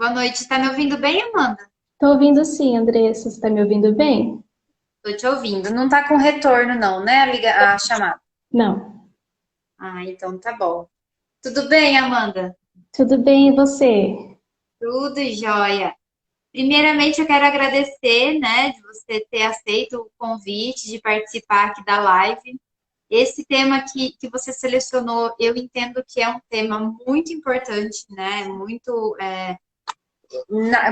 Boa noite. Está me ouvindo bem, Amanda? Tô ouvindo sim, Andressa. Você tá me ouvindo bem? Tô te ouvindo. Não tá com retorno, não, né? A chamada. Não. Ah, então tá bom. Tudo bem, Amanda? Tudo bem, e você? Tudo jóia. Primeiramente, eu quero agradecer, né, de você ter aceito o convite de participar aqui da live. Esse tema que você selecionou, eu entendo que é um tema muito importante, né? Muito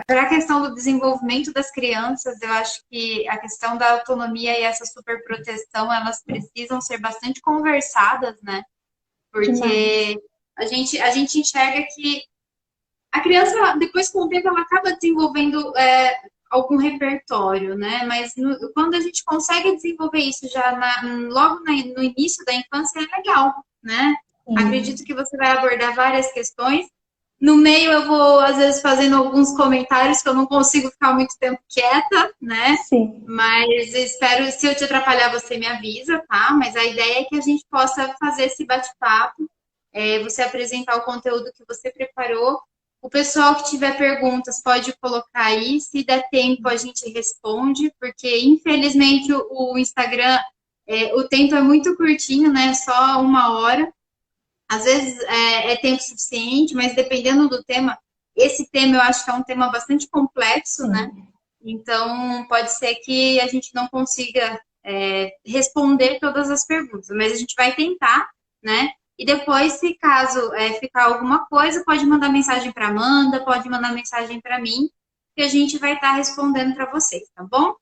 para a questão do desenvolvimento das crianças, eu acho que a questão da autonomia e essa superproteção, elas precisam ser bastante conversadas, né? Demais. Porque a gente enxerga que a criança, depois com o tempo, ela acaba desenvolvendo algum repertório, né? Mas quando a gente consegue desenvolver isso já logo no início da infância, é legal, né? Acredito Sim, que você vai abordar várias questões. No meio, eu vou, às vezes, fazendo alguns comentários que eu não consigo ficar muito tempo quieta, né? sim. Mas espero, se eu te atrapalhar, você me avisa, tá? Mas a ideia é que a gente possa fazer esse bate-papo, você apresentar o conteúdo que você preparou. O pessoal que tiver perguntas pode colocar aí, se der tempo a gente responde, porque infelizmente o Instagram, o tempo é muito curtinho, né? Só 1 hora. Às vezes é tempo suficiente, mas dependendo do tema, esse tema eu acho que é um tema bastante complexo, né? Sim. Então, pode ser que a gente não consiga responder todas as perguntas, mas a gente vai tentar, né? E depois, se caso ficar alguma coisa, pode mandar mensagem para Amanda, pode mandar mensagem para mim, que a gente vai estar respondendo para vocês, tá bom?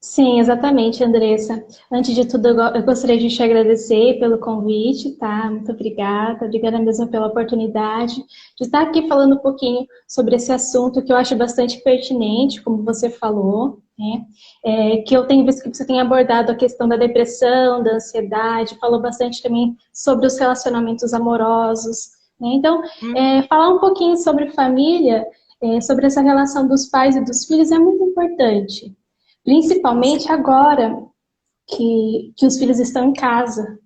Sim, exatamente, Andressa. Antes de tudo, eu gostaria de te agradecer pelo convite, tá? Muito obrigada. Obrigada mesmo pela oportunidade de estar aqui falando um pouquinho sobre esse assunto que eu acho bastante pertinente, como você falou, né? Que eu tenho visto que você tem abordado a questão da depressão, da ansiedade, falou bastante também sobre os relacionamentos amorosos, né? Então, falar um pouquinho sobre família, sobre essa relação dos pais e dos filhos é muito importante. Com Principalmente certeza. agora que os filhos estão em casa,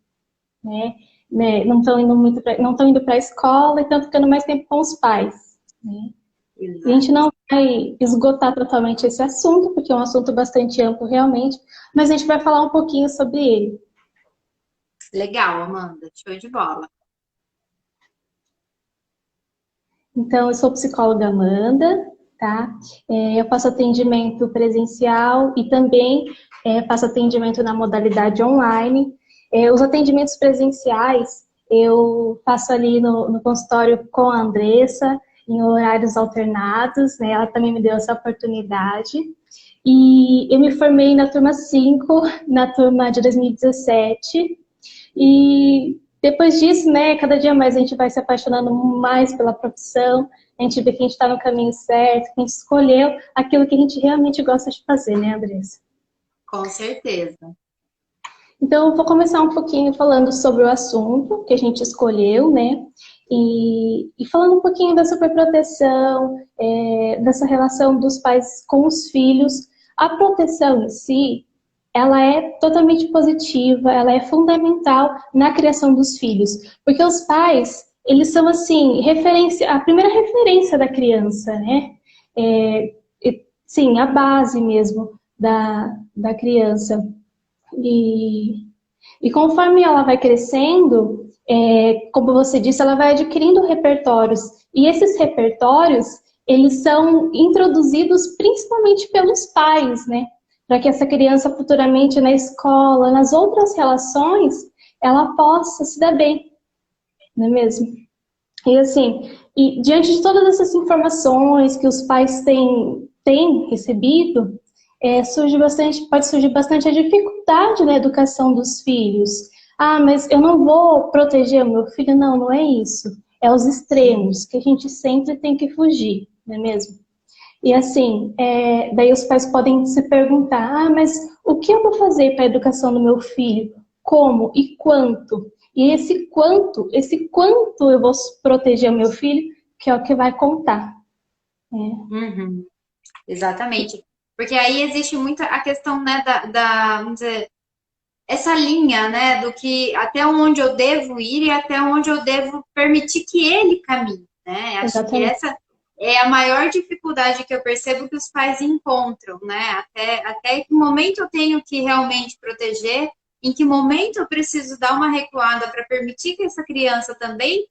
né? Não estão indo muito não estão indo para a escola e estão ficando mais tempo com os pais, né? A gente Exato. não vai esgotar totalmente esse assunto, porque é um assunto bastante amplo realmente, mas a gente vai falar um pouquinho sobre ele. Legal, Amanda. Show de bola. Então, eu sou psicóloga Amanda, tá? Eu faço atendimento presencial e também faço atendimento na modalidade online. Os atendimentos presenciais eu faço ali no consultório com a Andressa, em horários alternados, né? Ela também me deu essa oportunidade. E eu me formei na turma 5, na turma de 2017, e depois disso, né, cada dia mais a gente vai se apaixonando mais pela profissão, a gente vê que a gente está no caminho certo, que a gente escolheu aquilo que a gente realmente gosta de fazer, né, Andressa? Com certeza. Então, eu vou começar um pouquinho falando sobre o assunto que a gente escolheu, né? E falando um pouquinho da superproteção, dessa relação dos pais com os filhos. A proteção em si, ela é totalmente positiva, ela é fundamental na criação dos filhos, porque os pais, eles são assim, referência, a primeira referência da criança, né? É, sim, a base mesmo da criança. E, e conforme ela vai crescendo, como você disse, ela vai adquirindo repertórios. E esses repertórios, eles são introduzidos principalmente pelos pais, né? Para que essa criança futuramente na escola, nas outras relações, ela possa se dar bem, não é mesmo? E assim, diante de todas essas informações que os pais têm recebido, pode surgir bastante a dificuldade na educação dos filhos. Ah, mas eu não vou proteger o meu filho. Não, não é isso. É os extremos que a gente sempre tem que fugir, não é mesmo? E assim, daí os pais podem se perguntar, ah, mas o que eu vou fazer para a educação do meu filho? Como e quanto? E esse quanto eu vou proteger o meu filho, que é o que vai contar. Né? Uhum. Exatamente. Porque aí existe muito a questão, né, vamos dizer, essa linha, né, do que até onde eu devo ir e até onde eu devo permitir que ele caminhe, né? Acho que Exatamente. é a maior dificuldade que eu percebo que os pais encontram, né? Até que momento eu tenho que realmente proteger, em que momento eu preciso dar uma recuada para permitir que essa criança também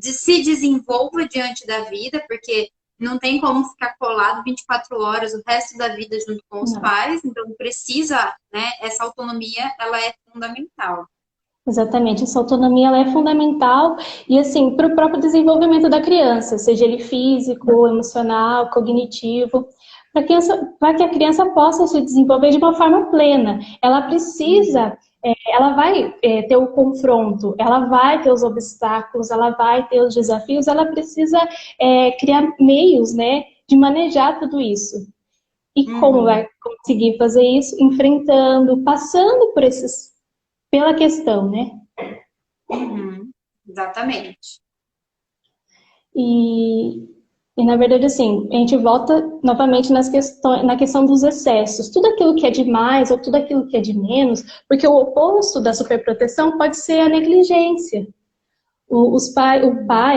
se desenvolva diante da vida, porque não tem como ficar colado 24 horas o resto da vida junto com os Não. pais, então precisa, né? Essa autonomia, ela é fundamental. Exatamente, essa autonomia ela é fundamental e assim para o próprio desenvolvimento da criança, seja ele físico, emocional, cognitivo, para que a criança possa se desenvolver de uma forma plena. Ela precisa, ela vai ter o confronto, ela vai ter os obstáculos, ela vai ter os desafios, ela precisa criar meios, né, de manejar tudo isso. E como vai conseguir fazer isso? Enfrentando, passando por pela questão, né? Exatamente. Na verdade, assim, a gente volta novamente na questão dos excessos. Tudo aquilo que é de mais ou tudo aquilo que é de menos, porque o oposto da superproteção pode ser a negligência. O pai,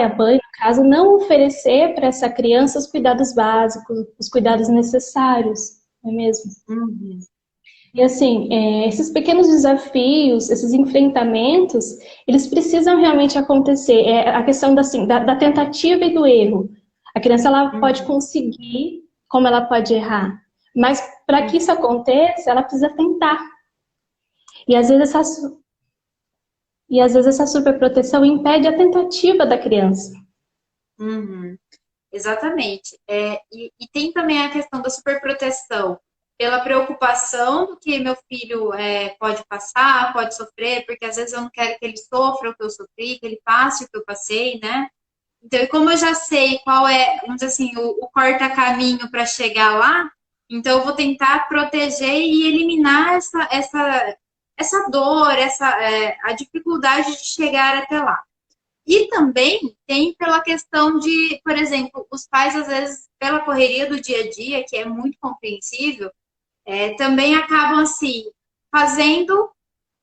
a mãe, no caso, não oferecer para essa criança os cuidados básicos, os cuidados necessários, não é mesmo? E assim, esses pequenos desafios, esses enfrentamentos, eles precisam realmente acontecer. É a questão assim, da tentativa e do erro. A criança ela pode conseguir, como ela pode errar. Mas para que isso aconteça, ela precisa tentar. E às vezes essa superproteção impede a tentativa da criança. Exatamente. E tem também a questão da superproteção pela preocupação do que meu filho pode passar, pode sofrer, porque às vezes eu não quero que ele sofra o que eu sofri, que ele passe o que eu passei, né? Então, e como eu já sei qual é, vamos dizer assim, o corta-caminho para chegar lá, então eu vou tentar proteger e eliminar essa dor, a dificuldade de chegar até lá. E também tem pela questão de, por exemplo, os pais, às vezes, pela correria do dia a dia, que é muito compreensível, também acabam, assim, fazendo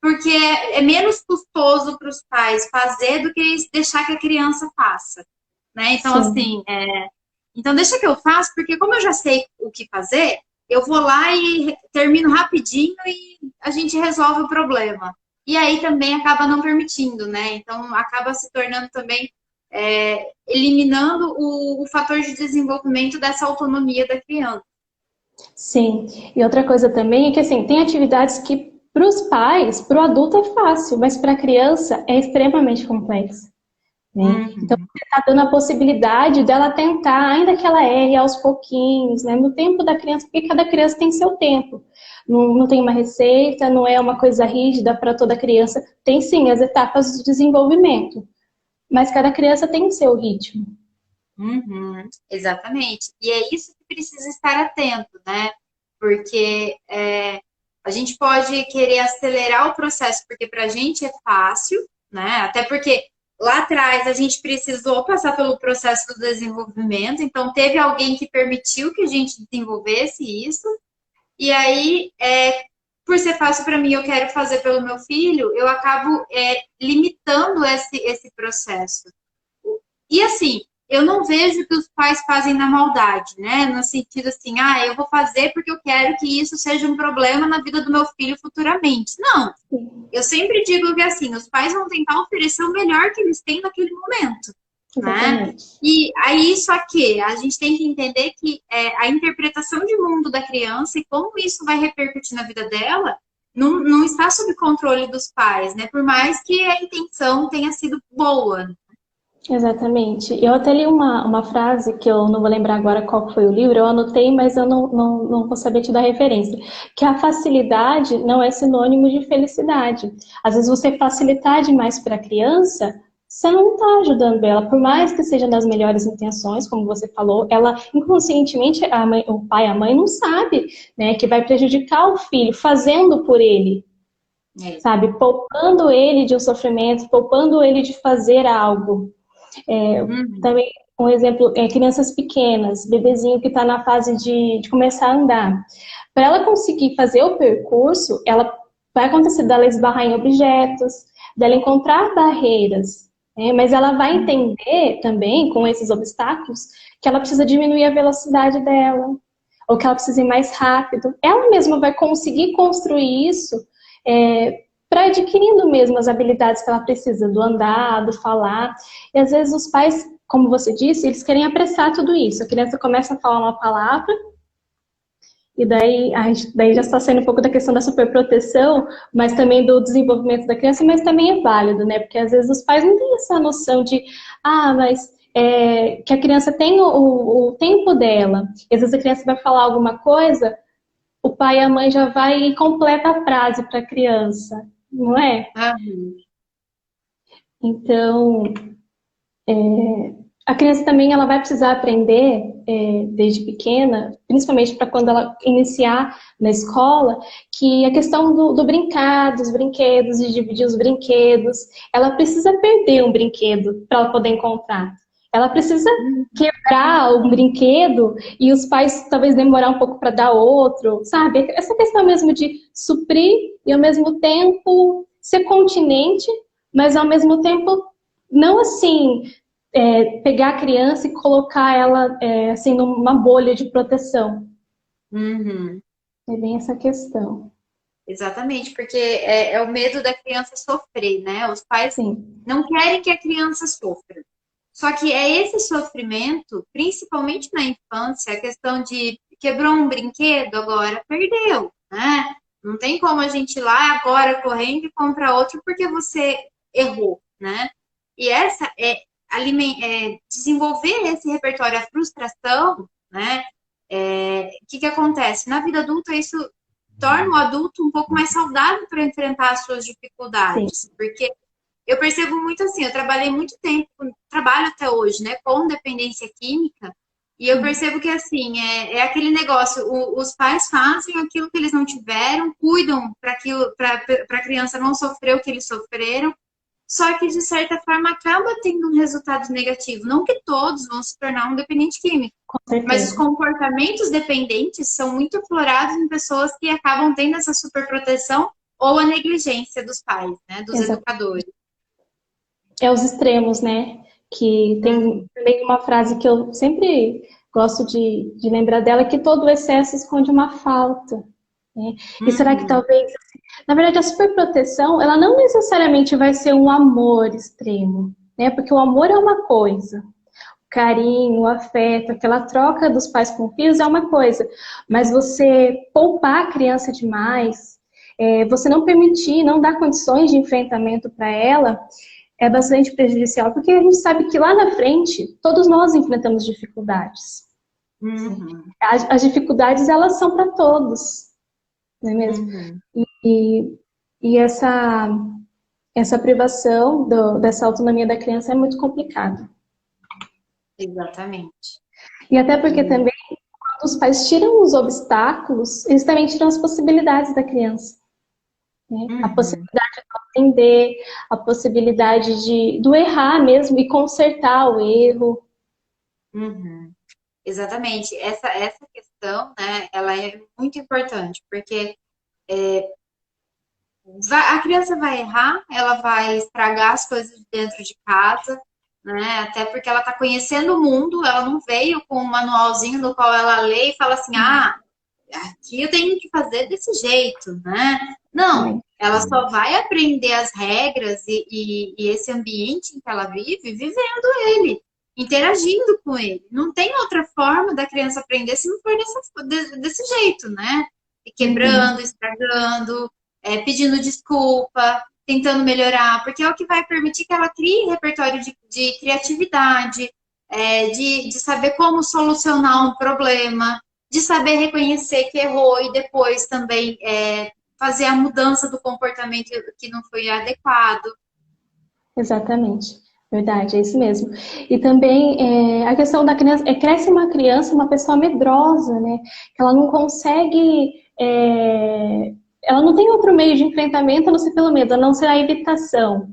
porque é menos custoso para os pais fazer do que deixar que a criança faça, né? Então, Sim. assim, então deixa que eu faço, porque como eu já sei o que fazer, eu vou lá e termino rapidinho e a gente resolve o problema. E aí também acaba não permitindo, né? Então acaba se tornando também eliminando o fator de desenvolvimento dessa autonomia da criança. Sim, e outra coisa também é que assim, tem atividades que para os pais, para o adulto é fácil, mas para a criança é extremamente complexo. Né? Então, você está dando a possibilidade dela tentar, ainda que ela erre aos pouquinhos, né? No tempo da criança, porque cada criança tem seu tempo. Não tem uma receita, não é uma coisa rígida para toda criança. Tem sim as etapas de desenvolvimento, mas cada criança tem o seu ritmo. Exatamente. E é isso que precisa estar atento, né? Porque a gente pode querer acelerar o processo, porque para a gente é fácil, né? Até porque lá atrás a gente precisou passar pelo processo do desenvolvimento, então teve alguém que permitiu que a gente desenvolvesse isso, e aí, por ser fácil para mim, eu quero fazer pelo meu filho, eu acabo limitando esse processo. E assim, eu não vejo que os pais fazem na maldade, né? No sentido assim, eu vou fazer porque eu quero que isso seja um problema na vida do meu filho futuramente. Não. Eu sempre digo que assim, os pais vão tentar oferecer o melhor que eles têm naquele momento. Né? E aí, só que a gente tem que entender que a interpretação de mundo da criança e como isso vai repercutir na vida dela não está sob controle dos pais, né? Por mais que a intenção tenha sido boa. Exatamente. Eu até li uma frase que eu não vou lembrar agora qual foi o livro, eu anotei, mas eu não vou saber te dar referência. Que a facilidade não é sinônimo de felicidade. Às vezes você facilitar demais para a criança, você não está ajudando ela. Por mais que seja nas melhores intenções, como você falou, ela inconscientemente, o pai e a mãe não sabe, né, que vai prejudicar o filho fazendo por ele. Sabe? Poupando ele de um sofrimento, poupando ele de fazer algo. Também um exemplo crianças pequenas, bebezinho que está na fase de começar a andar. Para ela conseguir fazer o percurso, ela vai acontecer dela esbarrar em objetos, dela encontrar barreiras. Mas ela vai entender também, com esses obstáculos, que ela precisa diminuir a velocidade dela, ou que ela precisa ir mais rápido. Ela mesma vai conseguir construir isso para adquirindo mesmo as habilidades que ela precisa, do andar, do falar. E às vezes os pais, como você disse, eles querem apressar tudo isso. A criança começa a falar uma palavra, e daí já está sendo um pouco da questão da superproteção, mas também do desenvolvimento da criança, mas também é válido, né? Porque às vezes os pais não têm essa noção de, que a criança tem o tempo dela. E às vezes a criança vai falar alguma coisa, o pai e a mãe já vai e completa a frase para a criança, não é? Aham. Então, a criança também ela vai precisar aprender desde pequena, principalmente para quando ela iniciar na escola, que a questão do brincar, dos brinquedos, de dividir os brinquedos, ela precisa perder um brinquedo para ela poder encontrar. Ela precisa quebrar um brinquedo e os pais talvez demorar um pouco para dar outro, sabe? Essa questão mesmo de suprir e ao mesmo tempo ser continente, mas ao mesmo tempo não assim pegar a criança e colocar ela assim numa bolha de proteção. Uhum. É bem essa questão. Exatamente, porque é o medo da criança sofrer, né? Os pais Sim, não querem que a criança sofra. Só que é esse sofrimento, principalmente na infância, a questão de quebrou um brinquedo, agora perdeu, né? Não tem como a gente ir lá agora correndo e comprar outro porque você errou, né? E essa desenvolver esse repertório, a frustração, né? O que acontece? Na vida adulta, isso torna o adulto um pouco mais saudável para enfrentar as suas sim, dificuldades, porque eu percebo muito assim, eu trabalhei muito tempo, trabalho até hoje, né, com dependência química, e eu percebo que assim, é aquele negócio, os pais fazem aquilo que eles não tiveram, cuidam para a criança não sofrer o que eles sofreram, só que de certa forma acaba tendo um resultado negativo. Não que todos vão se tornar um dependente químico, com mas os certeza. comportamentos dependentes são muito aflorados em pessoas que acabam tendo essa superproteção ou a negligência dos pais, né, dos Exato. educadores. É os extremos, né? Que tem também uma frase que eu sempre gosto de lembrar dela, que todo excesso esconde uma falta. Né? E será que Uhum, talvez, na verdade, a superproteção, ela não necessariamente vai ser um amor extremo, né? Porque o amor é uma coisa, o carinho, o afeto, aquela troca dos pais com filhos é uma coisa, mas você poupar a criança demais, você não permitir, não dar condições de enfrentamento para ela, é bastante prejudicial, porque a gente sabe que lá na frente, todos nós enfrentamos dificuldades. uhum, As dificuldades, elas são para todos, não é mesmo? uhum, E, e essa privação dessa autonomia da criança é muito complicado. exatamente. E até porque E, também, quando os pais tiram os obstáculos, eles também tiram as possibilidades da criança. Né? A uhum, possibilidade de aprender, a possibilidade do errar mesmo e consertar o erro. uhum. Exatamente. Essa questão, né, ela é muito importante, porque a criança vai errar, ela vai estragar as coisas dentro de casa, né? Até porque ela está conhecendo o mundo, ela não veio com um manualzinho no qual ela lê e fala assim, aqui eu tenho que fazer desse jeito, né? Não, Exatamente. ela só vai aprender as regras e esse ambiente em que ela vive, vivendo ele, interagindo com ele. Não tem outra forma da criança aprender se não for desse jeito, né? Uhum. Quebrando, estragando, pedindo desculpa, tentando melhorar, porque é o que vai permitir que ela crie repertório de criatividade, de saber como solucionar um problema, de saber reconhecer que errou e depois também fazer a mudança do comportamento que não foi adequado. Exatamente. Verdade, é isso mesmo. E também a questão da criança, cresce uma criança, uma pessoa medrosa, né? Que ela não consegue, ela não tem outro meio de enfrentamento a não ser pelo medo, a não ser a evitação.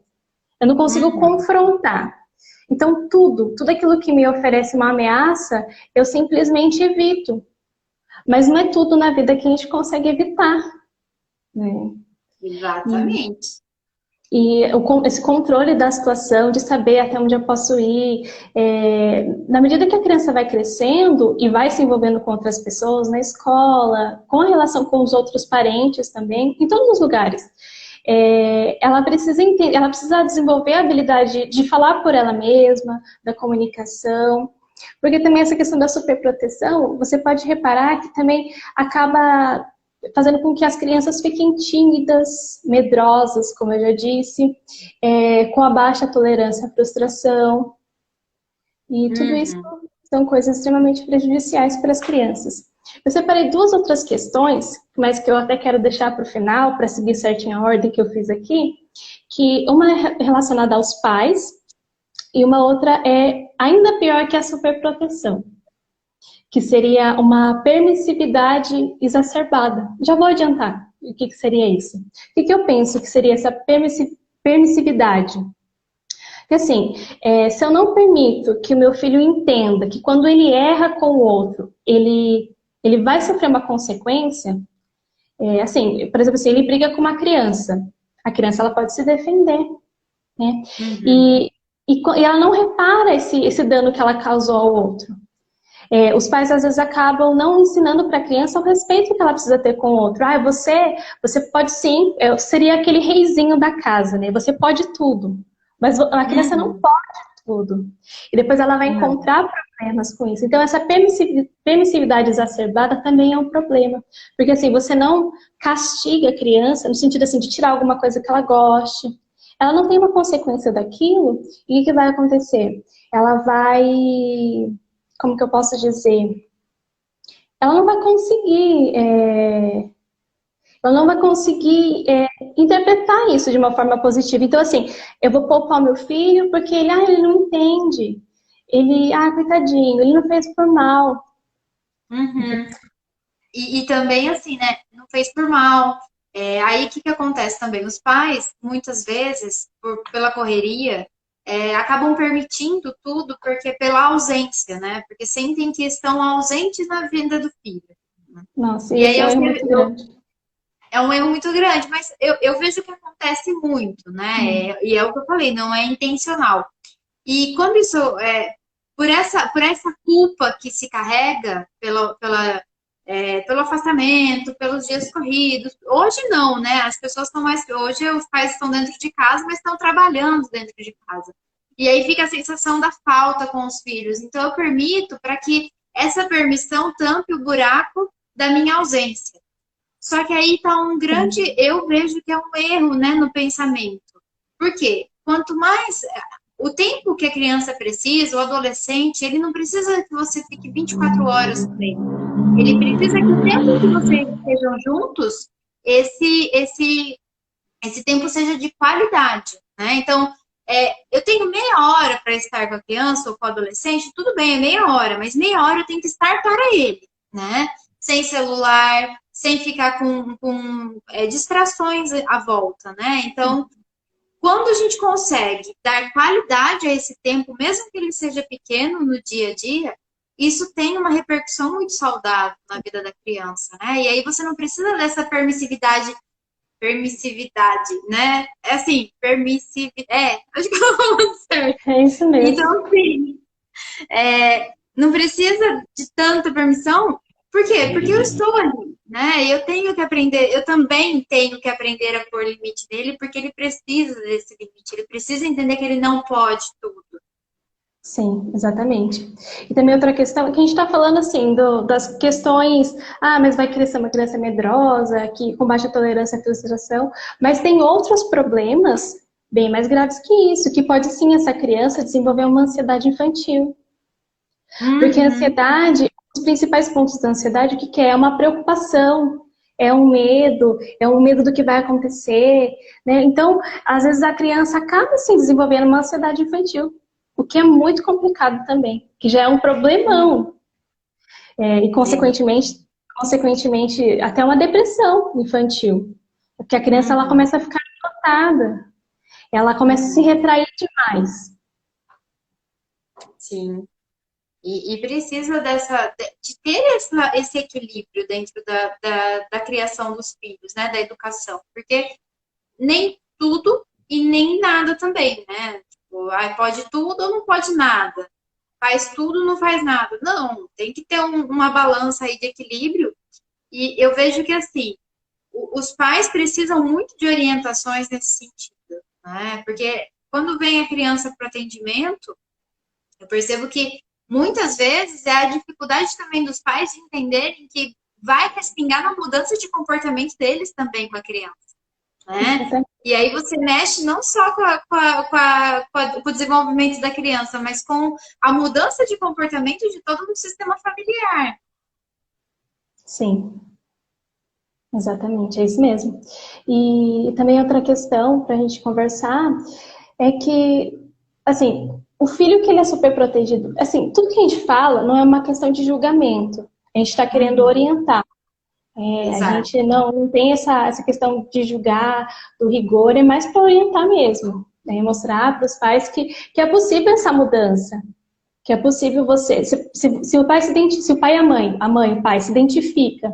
Eu não consigo Uhum, confrontar. Então, tudo aquilo que me oferece uma ameaça, eu simplesmente evito. Mas não é tudo na vida que a gente consegue evitar, né? E, exatamente. E esse controle da situação, de saber até onde eu posso ir, na medida que a criança vai crescendo e vai se envolvendo com outras pessoas, na escola, com a relação com os outros parentes também, em todos os lugares, ela precisa entender, ela precisa desenvolver a habilidade de falar por ela mesma, da comunicação, porque também essa questão da superproteção, você pode reparar que também acaba fazendo com que as crianças fiquem tímidas, medrosas, como eu já disse, com a baixa tolerância à frustração. E tudo isso são coisas extremamente prejudiciais para as crianças. Eu separei duas outras questões, mas que eu até quero deixar para o final, para seguir certinho a ordem que eu fiz aqui, que uma é relacionada aos pais e uma outra é ainda pior que a superproteção, que seria uma permissividade exacerbada. Já vou adiantar o que seria isso. O que eu penso que seria essa permissividade? Porque assim, se eu não permito que o meu filho entenda que quando ele erra com o outro, ele vai sofrer uma consequência, assim, por exemplo, se ele briga com uma criança, a criança ela pode se defender, né? E ela não repara esse dano que ela causou ao outro. Os pais, às vezes, acabam não ensinando para a criança o respeito que ela precisa ter com o outro. Você pode sim, seria aquele reizinho da casa, né? Você pode tudo, mas a criança não pode tudo. E depois ela vai encontrar problemas com isso. Então, essa permissividade exacerbada também é um problema. Porque, assim, você não castiga a criança no sentido, assim, de tirar alguma coisa que ela goste. Ela não tem uma consequência daquilo, e o que vai acontecer? Ela vai... Como que eu posso dizer? Ela não vai conseguir interpretar isso de uma forma positiva. Então, assim, eu vou poupar o meu filho porque ele não entende. Coitadinho, ele não fez por mal. E também, assim, né, não fez por mal. Aí, o que acontece também? Os pais, muitas vezes, pela correria, acabam permitindo tudo porque pela ausência, né? Porque sentem que estão ausentes na vida do filho. Nossa, e aí é um erro muito grande. É um erro muito grande, mas eu vejo que acontece muito, né? E é o que eu falei, não é intencional. E quando isso por essa culpa que se carrega pelo afastamento, pelos dias corridos. Hoje não, né? As pessoas estão mais. Hoje os pais estão dentro de casa, mas estão trabalhando dentro de casa. E aí fica a sensação da falta com os filhos. Então eu permito para que essa permissão tampe o buraco da minha ausência. Só que aí está um grande. Eu vejo que é um erro, né, no pensamento. Por quê? Quanto mais. O tempo que a criança precisa, o adolescente, ele não precisa que você fique 24 horas com ele. Ele precisa que o tempo que vocês estejam juntos, esse tempo seja de qualidade, né? Então, eu tenho meia hora para estar com a criança ou com o adolescente, tudo bem, é meia hora, mas meia hora eu tenho que estar para ele, né? Sem celular, sem ficar com distrações à volta, né? Então, quando a gente consegue dar qualidade a esse tempo, mesmo que ele seja pequeno no dia a dia, isso tem uma repercussão muito saudável na vida da criança, né? E aí você não precisa dessa permissividade, né? Assim, acho que eu tô falando certo. É isso mesmo. Então, assim, não precisa de tanta permissão. Por quê? Porque eu estou ali, né? Eu tenho que aprender, eu também tenho que aprender a pôr limite nele, porque ele precisa desse limite, ele precisa entender que ele não pode tudo. Sim, exatamente. E também outra questão, que a gente está falando assim, das questões, mas vai crescer uma criança medrosa, com baixa tolerância à frustração, mas tem outros problemas bem mais graves que isso, que pode sim essa criança desenvolver uma ansiedade infantil. Porque a ansiedade, os principais pontos da ansiedade, o que é? É uma preocupação, é um medo do que vai acontecer, né? Então, às vezes a criança acaba assim desenvolvendo uma ansiedade infantil, o que é muito complicado também, que já é um problemão. E consequentemente, até uma depressão infantil. Porque a criança ela começa a ficar agitada, ela começa a se retrair demais. Sim. E precisa de ter esse equilíbrio dentro da criação dos filhos, né? Da educação. Porque nem tudo e nem nada também, né? Tipo, pode tudo ou não pode nada. Faz tudo, não faz nada. Não, tem que ter uma balança aí de equilíbrio. E eu vejo que, assim, os pais precisam muito de orientações nesse sentido, né? Porque quando vem a criança para atendimento, eu percebo que muitas vezes é a dificuldade também dos pais de entenderem que vai respingar na mudança de comportamento deles também com a criança, né? E aí você mexe não só com o desenvolvimento da criança, mas com a mudança de comportamento de todo o sistema familiar. Sim, exatamente, é isso mesmo. E também outra questão para a gente conversar é que, assim, o filho que ele é super protegido, assim, tudo que a gente fala não é uma questão de julgamento, a gente está querendo orientar. A Exato. gente não tem essa questão de julgar, do rigor, é mais para orientar mesmo. Né? Mostrar para os pais que é possível essa mudança. Que é possível você. Se o pai se o pai e a mãe e o pai se identifica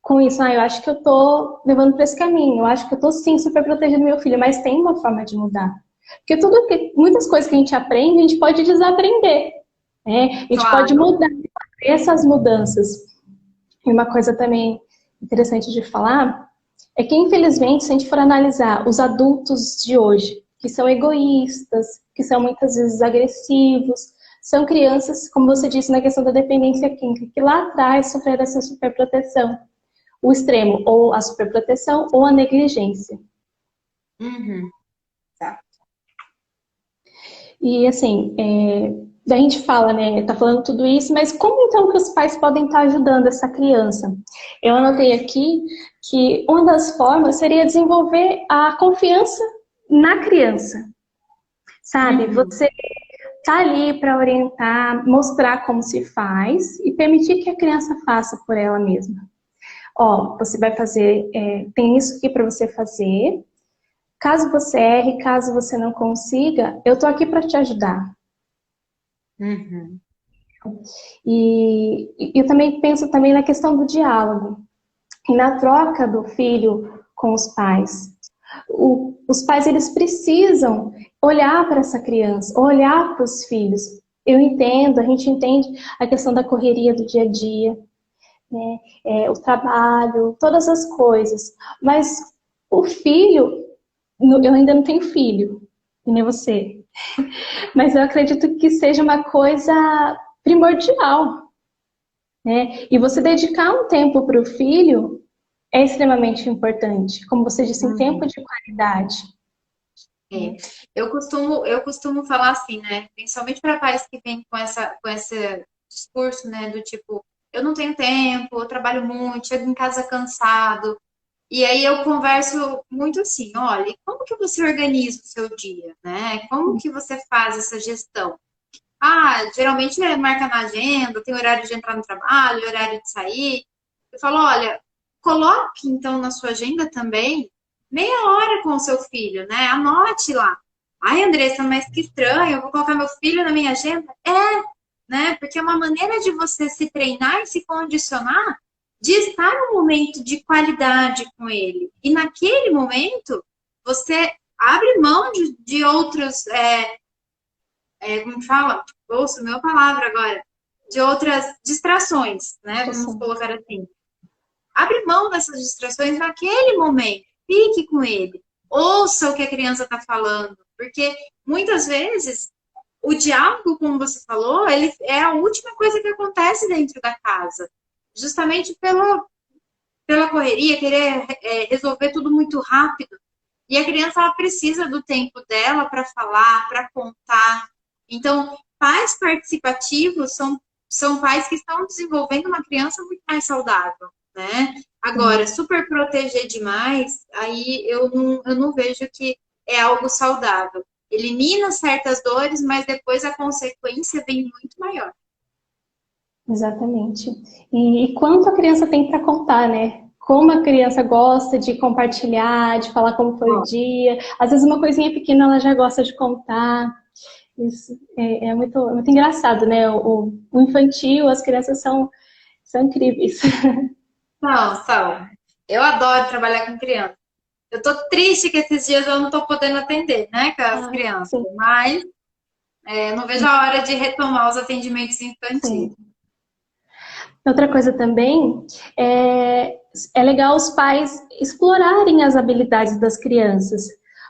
com isso, eu acho que eu tô levando para esse caminho, eu acho que eu tô sim super protegendo meu filho, mas tem uma forma de mudar. Porque muitas coisas que a gente aprende, a gente pode desaprender. Né? A gente pode Claro. mudar essas mudanças. E uma coisa também interessante de falar é que, infelizmente, se a gente for analisar os adultos de hoje, que são egoístas, que são muitas vezes agressivos, são crianças, como você disse na questão da dependência química, que lá atrás sofreram essa superproteção. O extremo, ou a superproteção, ou a negligência. Uhum. Tá. E assim, a gente fala, né, tá falando tudo isso, mas como então que os pais podem estar ajudando essa criança? Eu anotei aqui que uma das formas seria desenvolver a confiança na criança, sabe? Uhum. Você tá ali para orientar, mostrar como se faz e permitir que a criança faça por ela mesma. Ó, você vai fazer, tem isso aqui para você fazer. Caso você erre, caso você não consiga, eu tô aqui para te ajudar. Uhum. E eu também penso também na questão do diálogo e na troca do filho com os pais. Os pais, eles precisam olhar para essa criança, olhar para os filhos. Eu entendo, a gente entende a questão da correria do dia a dia, né? O trabalho, todas as coisas. Mas o filho, eu ainda não tenho filho, que nem você. Mas eu acredito que seja uma coisa primordial, né? E você dedicar um tempo para o filho é extremamente importante. Como você disse, um tempo Uhum. de qualidade. É. Eu costumo falar assim, né? Principalmente para pais que vêm com esse discurso, né? Do tipo, eu não tenho tempo, eu trabalho muito, chego em casa cansado. E aí eu converso muito assim, olha, como que você organiza o seu dia, né? Como que você faz essa gestão? Geralmente marca na agenda, tem horário de entrar no trabalho, horário de sair. Eu falo, olha, coloque então na sua agenda também meia hora com o seu filho, né? Anote lá. Ai, Andressa, mas que estranho, eu vou colocar meu filho na minha agenda? Né? Porque é uma maneira de você se treinar e se condicionar de estar num momento de qualidade com ele. E naquele momento, você abre mão de outros, como fala? Ouça, meu palavra agora. De outras distrações, né? Vamos colocar assim. Abre mão dessas distrações naquele momento. Fique com ele. Ouça o que a criança está falando. Porque muitas vezes o diálogo, como você falou, ele é a última coisa que acontece dentro da casa. Justamente pela correria, querer resolver tudo muito rápido. E a criança ela precisa do tempo dela para falar, para contar. Então, pais participativos são pais que estão desenvolvendo uma criança muito mais saudável, né? Agora, super proteger demais, aí eu não vejo que é algo saudável. Elimina certas dores, mas depois a consequência vem muito maior. Exatamente. E quanto a criança tem para contar, né? Como a criança gosta de compartilhar, de falar como foi o Bom, dia. Às vezes uma coisinha pequena ela já gosta de contar. Isso é muito engraçado, né? O infantil, as crianças são incríveis. são. Eu adoro trabalhar com criança. Eu tô triste que esses dias eu não tô podendo atender, né, com as Ah, crianças, sim, mas não vejo a hora de retomar os atendimentos infantis. sim. Outra coisa também é legal os pais explorarem as habilidades das crianças,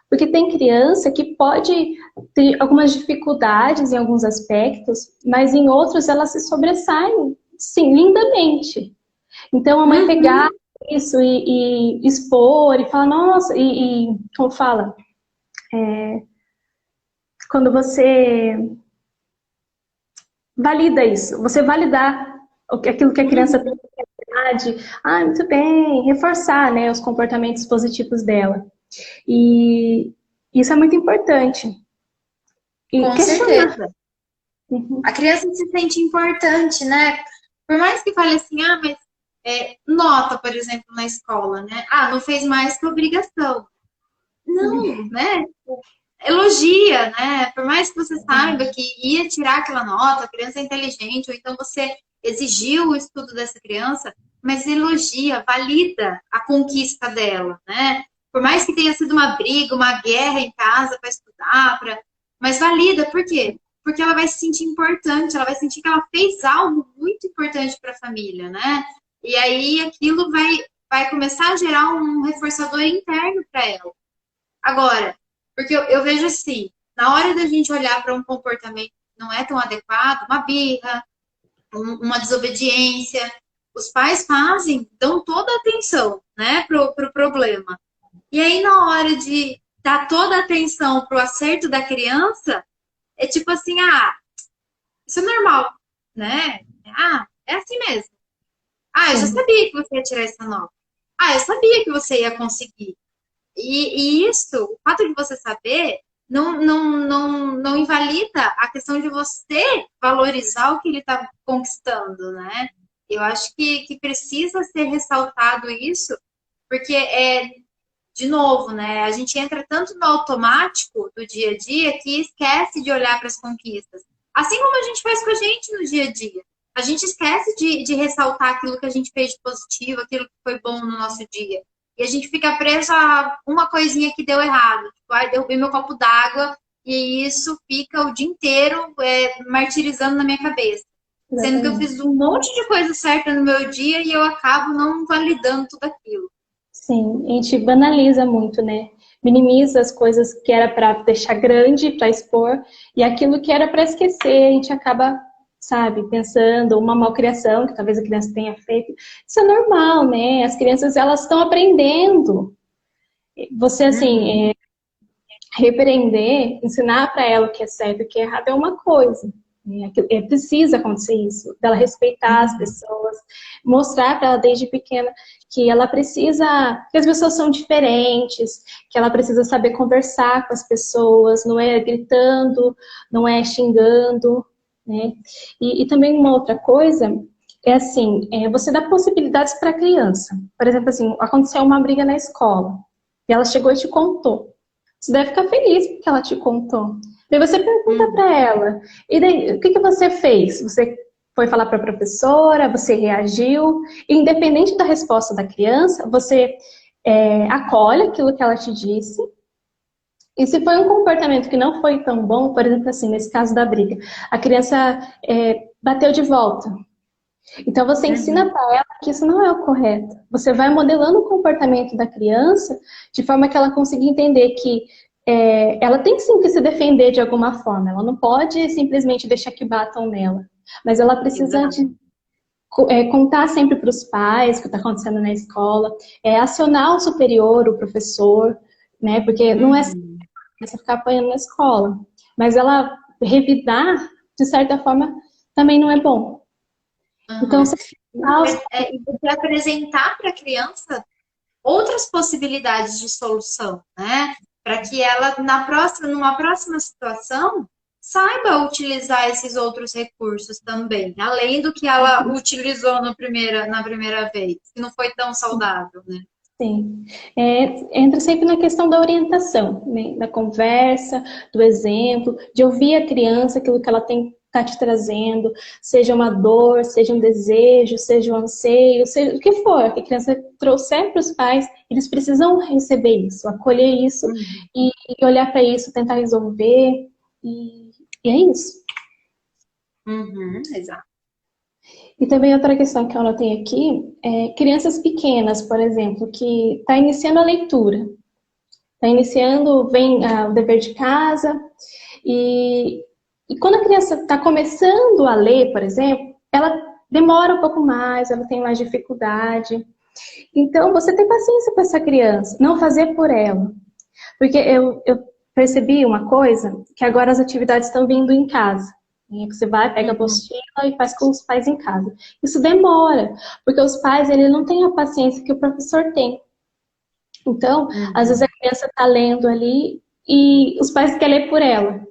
porque tem criança que pode ter algumas dificuldades em alguns aspectos, mas em outros ela se sobressai, sim, lindamente. Então a mãe pegar Uhum, isso e expor e falar, nossa, como fala, quando você valida isso, você validar aquilo que a criança tem uhum, muito bem, reforçar, né, os comportamentos positivos dela. E isso é muito importante. E com questionar. certeza. Uhum. A criança se sente importante, né? Por mais que fale assim, mas nota, por exemplo, na escola, né? Ah, não fez mais que obrigação. Não, né? Elogia, né? Por mais que você saiba que ia tirar aquela nota, a criança é inteligente, ou então você exigiu o estudo dessa criança, mas elogia, valida a conquista dela, né? Por mais que tenha sido uma briga, uma guerra em casa para estudar, mas valida, por quê? Porque ela vai se sentir importante, ela vai sentir que ela fez algo muito importante para a família, né? E aí aquilo vai começar a gerar um reforçador interno para ela. Agora, porque eu vejo assim, na hora da gente olhar para um comportamento que não é tão adequado, uma birra, uma desobediência, os pais fazem, dão toda a atenção, né, pro problema. E aí, na hora de dar toda a atenção pro acerto da criança, é tipo assim, isso é normal, né? É assim mesmo. Eu já Sim, sabia que você ia tirar essa nota. Eu sabia que você ia conseguir. E isso, o fato de você saber, não invalida a questão de você valorizar o que ele está conquistando, né? Eu acho que precisa ser ressaltado isso, porque de novo, né? A gente entra tanto no automático do dia a dia que esquece de olhar para as conquistas. Assim como a gente faz com a gente no dia a dia. A gente esquece de ressaltar aquilo que a gente fez de positivo, aquilo que foi bom no nosso dia. E a gente fica preso a uma coisinha que deu errado. Tipo, derrubei meu copo d'água e isso fica o dia inteiro martirizando na minha cabeça. Sendo que eu exatamente. fiz um monte de coisa certa no meu dia e eu acabo não validando tudo aquilo. Sim, a gente banaliza muito, né? Minimiza as coisas que era para deixar grande, para expor, e aquilo que era para esquecer, a gente acaba, sabe, pensando uma malcriação que talvez a criança tenha feito. Isso é normal, né? As crianças, elas estão aprendendo. Você, Uhum. assim, repreender, ensinar para ela o que é certo e o que é errado é uma coisa. Né? Precisa acontecer isso, dela respeitar as Uhum. pessoas, mostrar para ela desde pequena que ela precisa, que as pessoas são diferentes, que ela precisa saber conversar com as pessoas, não é gritando, não é xingando, né? E também uma outra coisa é assim, você dá possibilidades para a criança. Por exemplo, assim, aconteceu uma briga na escola e ela chegou e te contou. Você deve ficar feliz porque ela te contou. Daí você pergunta Uhum. para ela, e daí, o que você fez? Você foi falar para a professora, você reagiu, e independente da resposta da criança, você acolhe aquilo que ela te disse, e se foi um comportamento que não foi tão bom, por exemplo, assim, nesse caso da briga, a criança bateu de volta. Então você ensina Uhum. para ela que isso não é o correto. Você vai modelando o comportamento da criança de forma que ela consiga entender que ela tem sim que se defender de alguma forma. Ela não pode simplesmente deixar que batam nela. Mas ela precisa antes Exato. contar sempre para os pais o que está acontecendo na escola, acionar o superior, o professor, né? Porque não é Uhum. você ficar apanhando na escola. Mas ela revidar, de certa forma, também não é bom. Então, Uhum. você E você apresentar para a criança outras possibilidades de solução, né? Para que ela, numa próxima situação, saiba utilizar esses outros recursos também, além do que ela utilizou na primeira vez, que não foi tão saudável, né? sim. Entra sempre na questão da orientação, né? Da conversa, do exemplo, de ouvir a criança, aquilo que ela tem está te trazendo, seja uma dor, seja um desejo, seja um anseio, seja o que for, que a criança trouxer para os pais, eles precisam receber isso, acolher isso e olhar para isso, tentar resolver, e é isso. Exato. E também outra questão que eu anotei aqui é crianças pequenas, por exemplo, que está iniciando a leitura, está iniciando, vem o dever de casa, e quando a criança está começando a ler, por exemplo, ela demora um pouco mais, ela tem mais dificuldade. Então, você tem paciência com essa criança, não fazer por ela. Porque eu percebi uma coisa, que agora as atividades estão vindo em casa. Você vai, pega a apostila e faz com os pais em casa. Isso demora, porque os pais eles não têm a paciência que o professor tem. Então, às vezes a criança está lendo ali e os pais querem ler por ela.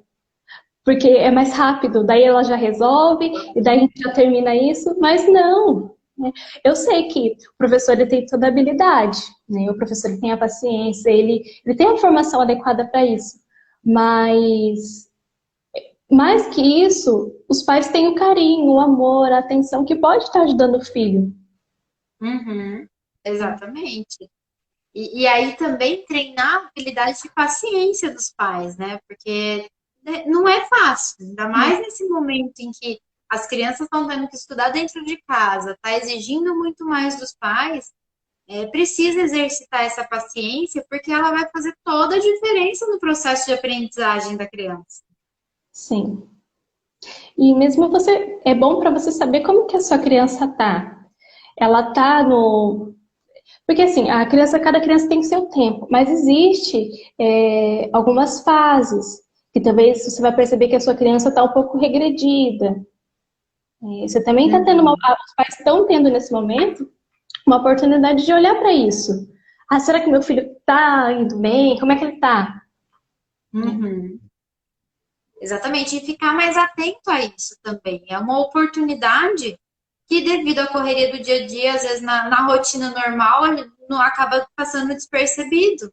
Porque é mais rápido, daí ela já resolve, e daí a gente já termina isso, mas não. Né? Eu sei que o professor ele tem toda a habilidade, né? O professor ele tem a paciência, ele tem a formação adequada para isso. Mas, mais que isso, os pais têm o carinho, o amor, a atenção que pode estar ajudando o filho. Exatamente. E aí também treinar a habilidade de paciência dos pais, né? Porque não é fácil, ainda mais nesse momento em que as crianças estão tendo que estudar dentro de casa, está exigindo muito mais dos pais, precisa exercitar essa paciência, porque ela vai fazer toda a diferença no processo de aprendizagem da criança. Sim. E mesmo é bom para você saber como que a sua criança tá. Ela tá no... Porque assim, cada criança tem o seu tempo, mas existe algumas fases que talvez você vai perceber que a sua criança está um pouco regredida. Você também está tendo os pais estão tendo nesse momento uma oportunidade de olhar para isso. Ah, será que meu filho está indo bem? Como é que ele está? Exatamente, e ficar mais atento a isso também. É uma oportunidade que, devido à correria do dia a dia, às vezes na rotina normal, não acaba passando despercebido.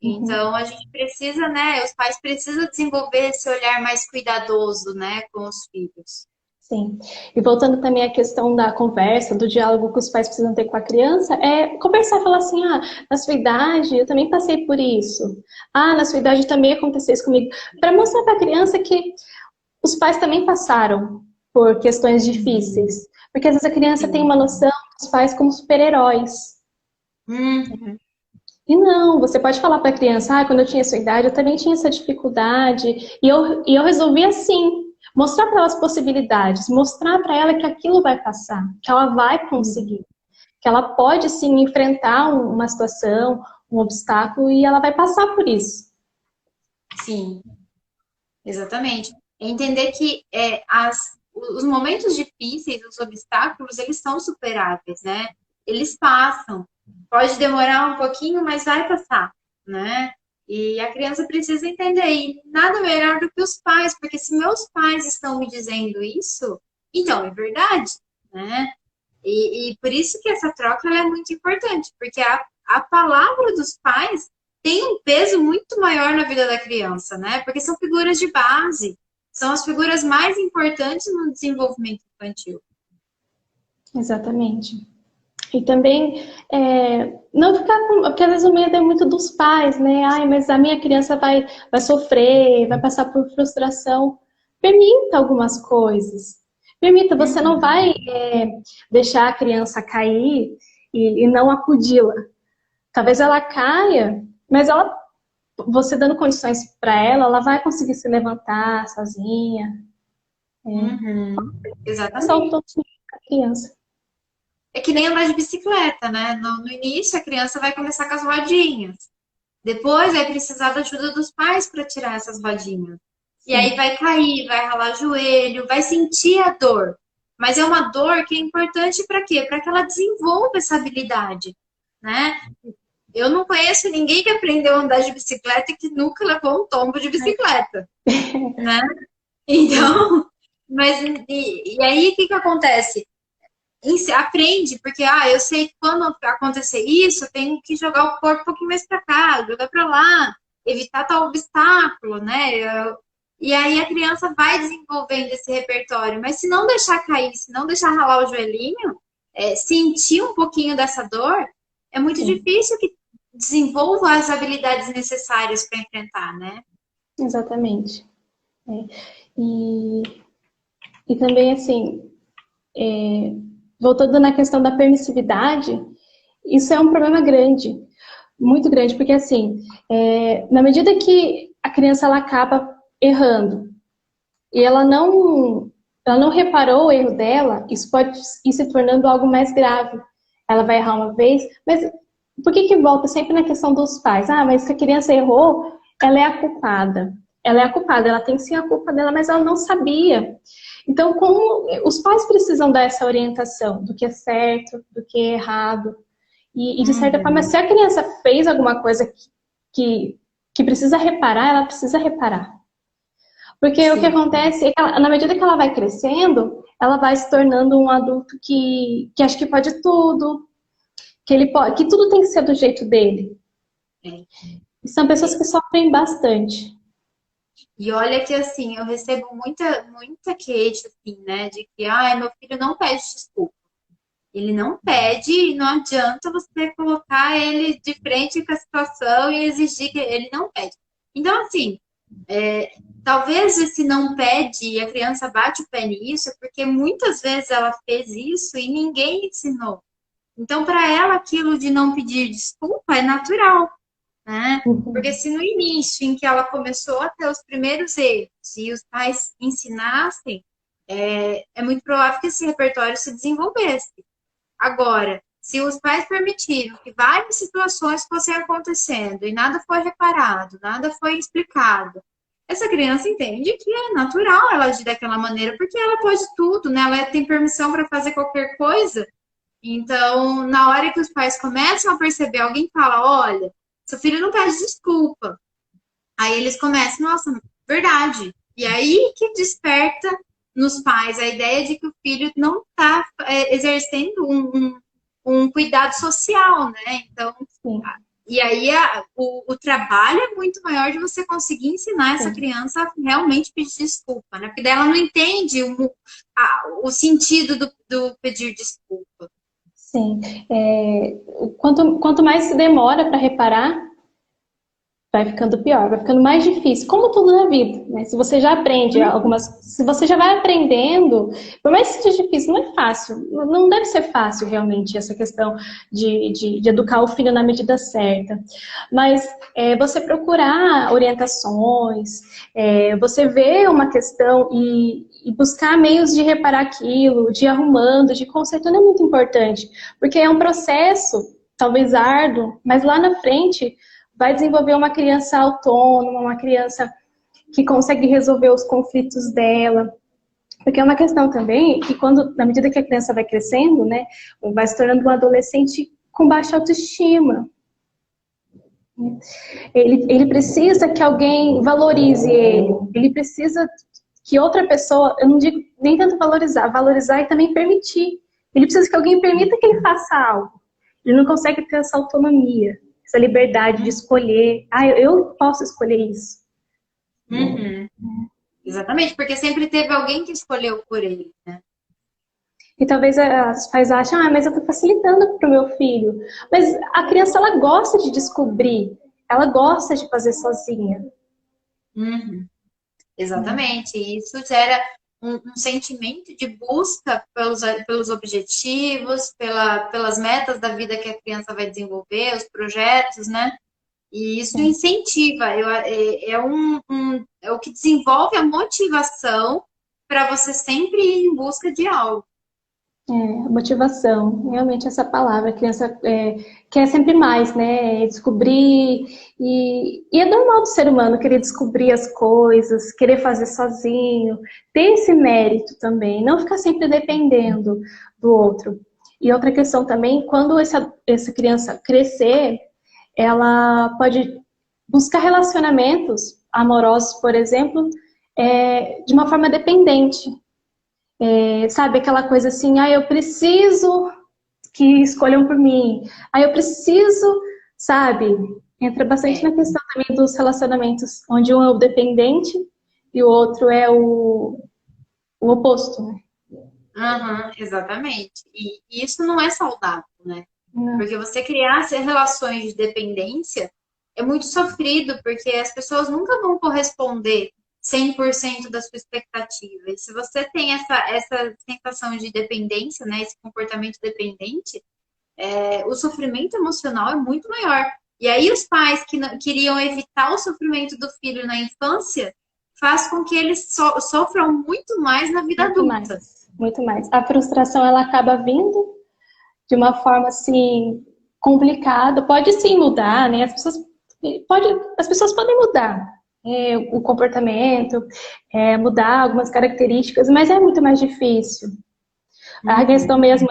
Então, a gente precisa, né? Os pais precisam desenvolver esse olhar mais cuidadoso, né, com os filhos. Sim. E voltando também à questão da conversa, do diálogo que os pais precisam ter com a criança, é conversar, falar assim, na sua idade eu também passei por isso. Na sua idade também aconteceu isso comigo. Para mostrar para a criança que os pais também passaram por questões difíceis. Porque às vezes a criança tem uma noção dos pais como super-heróis. E não, você pode falar para a criança, quando eu tinha sua idade, eu também tinha essa dificuldade, e eu resolvi assim. Mostrar para ela as possibilidades, mostrar para ela que aquilo vai passar, que ela vai conseguir, que ela pode sim enfrentar uma situação, um obstáculo e ela vai passar por isso. Sim, exatamente. Entender que os momentos difíceis, os obstáculos, eles são superáveis, né? Eles passam. Pode demorar um pouquinho, mas vai passar, né? E a criança precisa entender, e nada melhor do que os pais, porque se meus pais estão me dizendo isso, então é verdade, né? E por isso que essa troca ela é muito importante, porque a palavra dos pais tem um peso muito maior na vida da criança, né? Porque são figuras de base, são as figuras mais importantes no desenvolvimento infantil. Exatamente. E também não ficar com... Porque às vezes o medo é muito dos pais, né? Mas a minha criança vai sofrer, vai passar por frustração. Permita algumas coisas. Permita, você não vai deixar a criança cair e não acudi-la. Talvez ela caia, mas você dando condições para ela vai conseguir se levantar sozinha. Exatamente. A criança. É que nem andar de bicicleta, né? No início, a criança vai começar com as rodinhas. Depois, vai precisar da ajuda dos pais para tirar essas rodinhas. E aí vai cair, vai ralar joelho, vai sentir a dor. Mas é uma dor que é importante para quê? Para que ela desenvolva essa habilidade, né? Eu não conheço ninguém que aprendeu a andar de bicicleta e que nunca levou um tombo de bicicleta, né? Então, mas e aí o que acontece? Aprende, porque eu sei que quando acontecer isso, eu tenho que jogar o corpo um pouquinho mais para cá, jogar para lá, evitar tal obstáculo, né? E aí a criança vai desenvolvendo esse repertório. Mas se não deixar cair, se não deixar ralar o joelhinho, sentir um pouquinho dessa dor, é muito Sim, difícil que desenvolva as habilidades necessárias para enfrentar, né? exatamente. É. E, e também, assim, voltando na questão da permissividade, isso é um problema grande, muito grande, porque, assim, na medida que a criança ela acaba errando e ela não reparou o erro dela, isso pode ir se tornando algo mais grave. Ela vai errar uma vez, mas por que volta sempre na questão dos pais? Ah, mas se a criança errou, ela é a culpada. Ela é a culpada, ela tem sim a culpa dela, mas ela não sabia. Então, como os pais precisam dar essa orientação do que é certo, do que é errado. E de certa forma, Uhum. se a criança fez alguma coisa que precisa reparar, ela precisa reparar. Porque o que Sim. acontece é que, na medida que ela vai crescendo, ela vai se tornando um adulto que acha que pode tudo, que tudo tem que ser do jeito dele. É. E são pessoas que sofrem bastante. E olha que assim, eu recebo muita queixa, assim, né? De que, ai, meu filho não pede desculpa. Ele não pede e não adianta você colocar ele de frente com a situação e exigir que ele não pede. Então, assim, talvez esse não pede e a criança bate o pé nisso, porque muitas vezes ela fez isso e ninguém ensinou. Então, para ela, aquilo de não pedir desculpa é natural, né? Porque Uhum. se no início, em que ela começou a ter os primeiros erros, e os pais ensinassem, é muito provável que esse repertório se desenvolvesse. Agora, se os pais permitiram que várias situações fossem acontecendo e nada foi reparado, nada foi explicado, essa criança entende que é natural ela agir daquela maneira, porque ela pode tudo, né? Ela tem permissão para fazer qualquer coisa. Então, na hora que os pais começam a perceber, alguém fala: olha, seu filho não pede desculpa. Aí eles começam, nossa, verdade. E aí que desperta nos pais a ideia de que o filho não está exercendo um cuidado social, né? Então, Sim, e aí o trabalho é muito maior de você conseguir ensinar essa sim. criança a realmente pedir desculpa, né? Porque daí ela não entende o sentido do pedir desculpa. Sim. Quanto mais se demora para reparar, vai ficando pior, vai ficando mais difícil, como tudo na vida, né? Se você já aprende se você já vai aprendendo, por mais que seja difícil, não é fácil, não deve ser fácil realmente essa questão de educar o filho na medida certa, mas você procurar orientações, você ver uma questão e buscar meios de reparar aquilo, de ir arrumando, de consertando é muito importante, porque é um processo, talvez árduo, mas lá na frente vai desenvolver uma criança autônoma, uma criança que consegue resolver os conflitos dela. Porque é uma questão também que na medida que a criança vai crescendo, né, vai se tornando um adolescente com baixa autoestima. Ele precisa que alguém valorize ele precisa que outra pessoa, eu não digo nem tanto valorizar e também permitir. Ele precisa que alguém permita que ele faça algo. Ele não consegue ter essa autonomia, essa liberdade de escolher. Ah, eu posso escolher isso. Uhum. Exatamente, porque sempre teve alguém que escolheu por ele, né? E talvez os pais achem, mas eu estou facilitando para o meu filho. Mas a criança, ela gosta de descobrir, ela gosta de fazer sozinha. Uhum. Né? Exatamente. E isso gera um sentimento de busca pelos objetivos, pelas metas da vida que a criança vai desenvolver, os projetos, né? E isso Sim. incentiva, é o que desenvolve a motivação para você sempre ir em busca de algo. Motivação, realmente essa palavra, a criança quer sempre mais, né? Descobrir, e é normal do ser humano querer descobrir as coisas, querer fazer sozinho, ter esse mérito também, não ficar sempre dependendo do outro. E outra questão também, quando essa criança crescer, ela pode buscar relacionamentos amorosos, por exemplo, de uma forma dependente. Sabe, aquela coisa assim, eu preciso que escolham por mim. Eu preciso, sabe? Entra bastante É, na questão também dos relacionamentos, onde um é o dependente e o outro é o oposto, né? Uhum, exatamente. E isso não é saudável, né? Não. Porque você criar relações de dependência é muito sofrido, porque as pessoas nunca vão corresponder 100% da sua expectativa. E se você tem essa sensação de dependência, né, esse comportamento dependente, o sofrimento emocional é muito maior. E aí os pais que queriam evitar o sofrimento do filho na infância faz com que eles sofram muito mais na vida Muito adulta. mais, muito mais. A frustração, ela acaba vindo de uma forma, assim, complicada. Pode sim mudar, né? As pessoas podem mudar o comportamento, mudar algumas características, mas é muito mais difícil. A questão mesmo,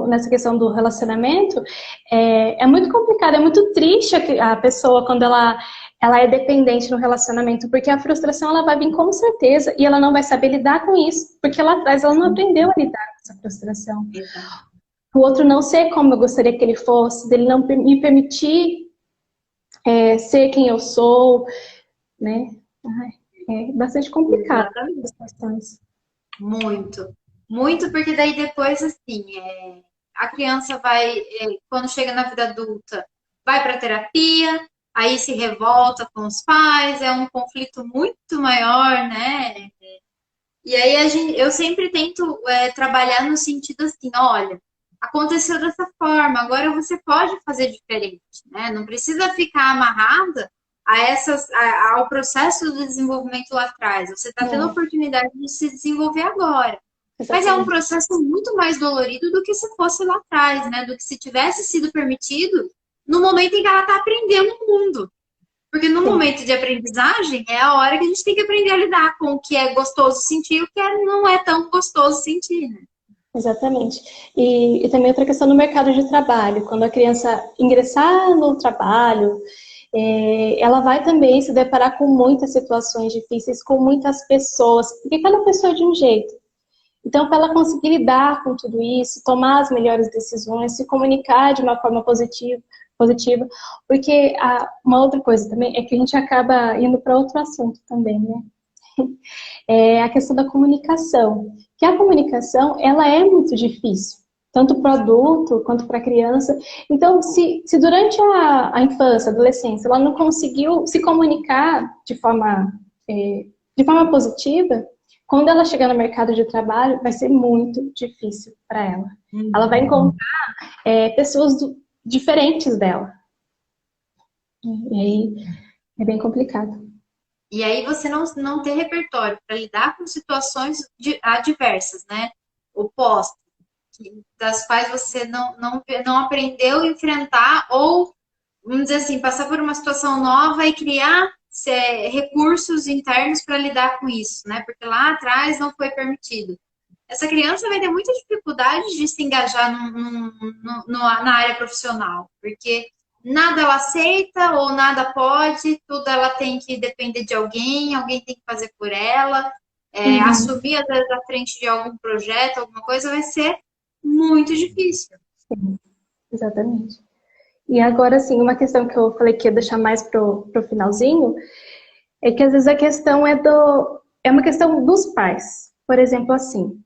nessa questão do relacionamento, é muito complicado, é muito triste a pessoa quando ela é dependente no relacionamento, porque a frustração ela vai vir com certeza e ela não vai saber lidar com isso, porque lá atrás ela não aprendeu a lidar com essa frustração. O outro não ser como eu gostaria que ele fosse, dele não me permitir ser quem eu sou, né? É bastante complicado Exatamente. as questões. Muito. Muito, porque daí depois, assim, a criança vai, quando chega na vida adulta, vai para terapia, aí se revolta com os pais, é um conflito muito maior, né? E aí eu sempre tento trabalhar no sentido assim, olha, aconteceu dessa forma, agora você pode fazer diferente, né? Não precisa ficar amarrada ao processo do desenvolvimento lá atrás. Você está tendo a oportunidade de se desenvolver agora. Mas é um Exatamente. processo muito mais dolorido do que se fosse lá atrás, né? Do que se tivesse sido permitido no momento em que ela está aprendendo o mundo. Porque no Sim. momento de aprendizagem é a hora que a gente tem que aprender a lidar com o que é gostoso sentir e o que não é tão gostoso sentir, né? Exatamente. E também outra questão no mercado de trabalho. Quando a criança ingressar no trabalho, ela vai também se deparar com muitas situações difíceis, com muitas pessoas, porque cada pessoa é de um jeito. Então, para ela conseguir lidar com tudo isso, tomar as melhores decisões, se comunicar de uma forma positiva, porque uma outra coisa também é que a gente acaba indo para outro assunto também, né? É a questão da comunicação. Que a comunicação, ela é muito difícil, tanto para o adulto quanto para a criança. Então, se durante a infância, a adolescência, ela não conseguiu se comunicar de forma positiva, quando ela chegar no mercado de trabalho, vai ser muito difícil para ela. Ela vai encontrar pessoas diferentes dela. E aí é bem complicado. E aí você não ter repertório para lidar com situações adversas, né? Opostas, das quais você não aprendeu a enfrentar ou, vamos dizer assim, passar por uma situação nova e criar recursos internos para lidar com isso, né? Porque lá atrás não foi permitido. Essa criança vai ter muita dificuldade de se engajar na área profissional, porque nada ela aceita ou nada pode, tudo ela tem que depender de alguém tem que fazer por ela, assumir às vezes à frente de algum projeto, alguma coisa, vai ser muito difícil. Sim, exatamente. E agora, sim, uma questão que eu falei que ia deixar mais pro finalzinho, é que às vezes a questão é uma questão dos pais. Por exemplo, assim,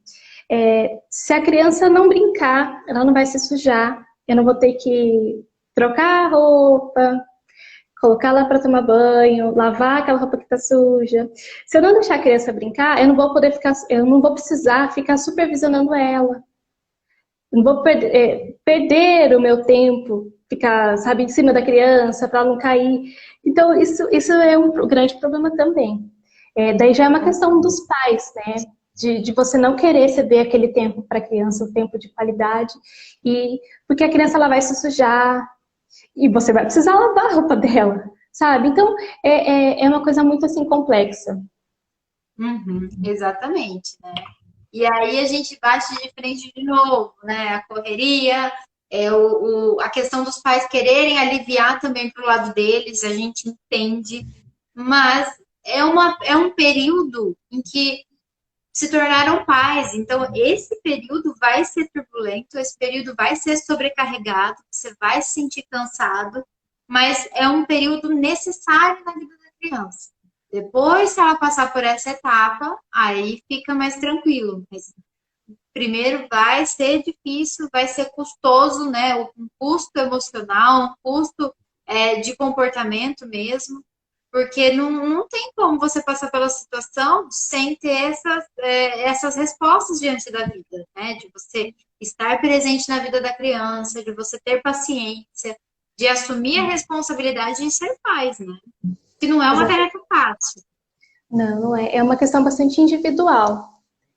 se a criança não brincar, ela não vai se sujar, eu não vou ter que trocar a roupa, colocar ela para tomar banho, lavar aquela roupa que está suja. Se eu não deixar a criança brincar, eu não vou precisar ficar supervisionando ela. Não vou perder o meu tempo, ficar, sabe, em cima da criança para ela não cair. Então, isso é um grande problema também. Daí já é uma questão dos pais, né? De você não querer ceder aquele tempo para a criança, o tempo de qualidade, porque a criança ela vai se sujar e você vai precisar lavar a roupa dela, sabe? Então, é uma coisa muito assim complexa. Exatamente, né? E aí a gente bate de frente de novo, né? A correria, a questão dos pais quererem aliviar também para o lado deles, a gente entende, mas é um período em que se tornaram pais, então esse período vai ser turbulento, esse período vai ser sobrecarregado, você vai se sentir cansado, mas é um período necessário na vida da criança. Depois, se ela passar por essa etapa, aí fica mais tranquilo. Mas primeiro vai ser difícil, vai ser custoso, né? Um custo emocional, um custo de comportamento mesmo, porque não tem como você passar pela situação sem ter essas respostas diante da vida, né? De você estar presente na vida da criança, de você ter paciência, de assumir a responsabilidade de ser pais, né? Que não é uma tarefa fácil. Não, não é. É uma questão bastante individual.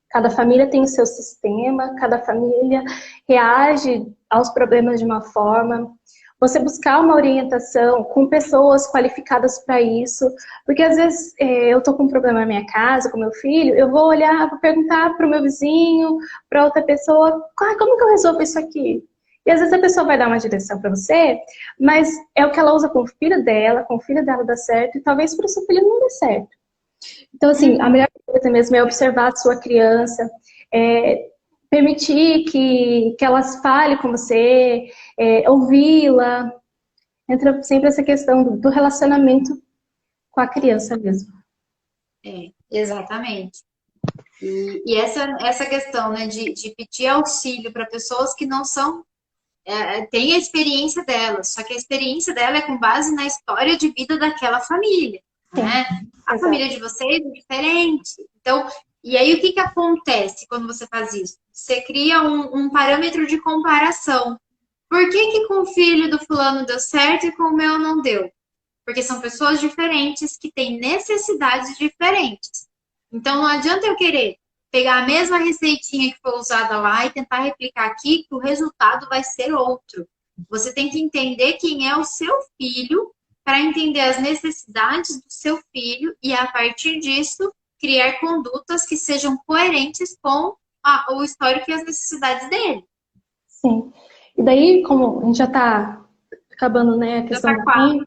Cada família tem o seu sistema, cada família reage aos problemas de uma forma. Você buscar uma orientação com pessoas qualificadas para isso, porque às vezes eu tô com um problema na minha casa, com meu filho, eu vou olhar, vou perguntar para o meu vizinho, para outra pessoa, como que eu resolvo isso aqui? E às vezes a pessoa vai dar uma direção para você, mas é o que ela usa com o filho dela dá certo, e talvez para o seu filho não dê certo. Então, assim, a melhor coisa mesmo é observar a sua criança, permitir que elas falem com você, ouvi-la. Entra sempre essa questão do relacionamento com a criança mesmo. Exatamente. E essa questão, né, de pedir auxílio para pessoas que não são, têm a experiência delas, só que a experiência dela é com base na história de vida daquela família, né? A família de vocês é diferente. Então, e aí o que acontece quando você faz isso? Você cria um parâmetro de comparação. Por que com o filho do fulano deu certo e com o meu não deu? Porque são pessoas diferentes que têm necessidades diferentes. Então não adianta eu querer pegar a mesma receitinha que foi usada lá e tentar replicar aqui, que o resultado vai ser outro. Você tem que entender quem é o seu filho para entender as necessidades do seu filho e, a partir disso, criar condutas que sejam coerentes com o histórico e as necessidades dele. Sim. E daí, como a gente já está acabando, né, a questão do tempo,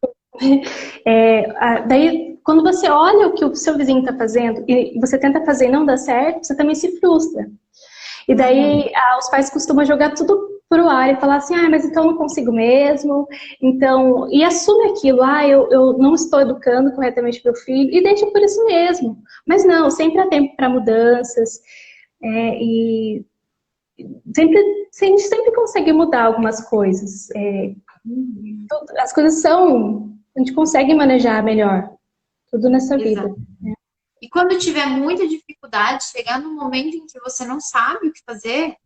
daí, quando você olha o que o seu vizinho está fazendo e você tenta fazer e não dá certo, você também se frustra. E daí, os pais costumam jogar tudo pro ar e falar assim, mas então eu não consigo mesmo, então, e assume aquilo, eu não estou educando corretamente meu filho, e deixa por isso mesmo. Mas não, sempre há tempo para mudanças, e a gente sempre consegue mudar algumas coisas. As coisas a gente consegue manejar melhor, tudo nessa vida. Né? E quando tiver muita dificuldade, chegar num momento em que você não sabe o que fazer,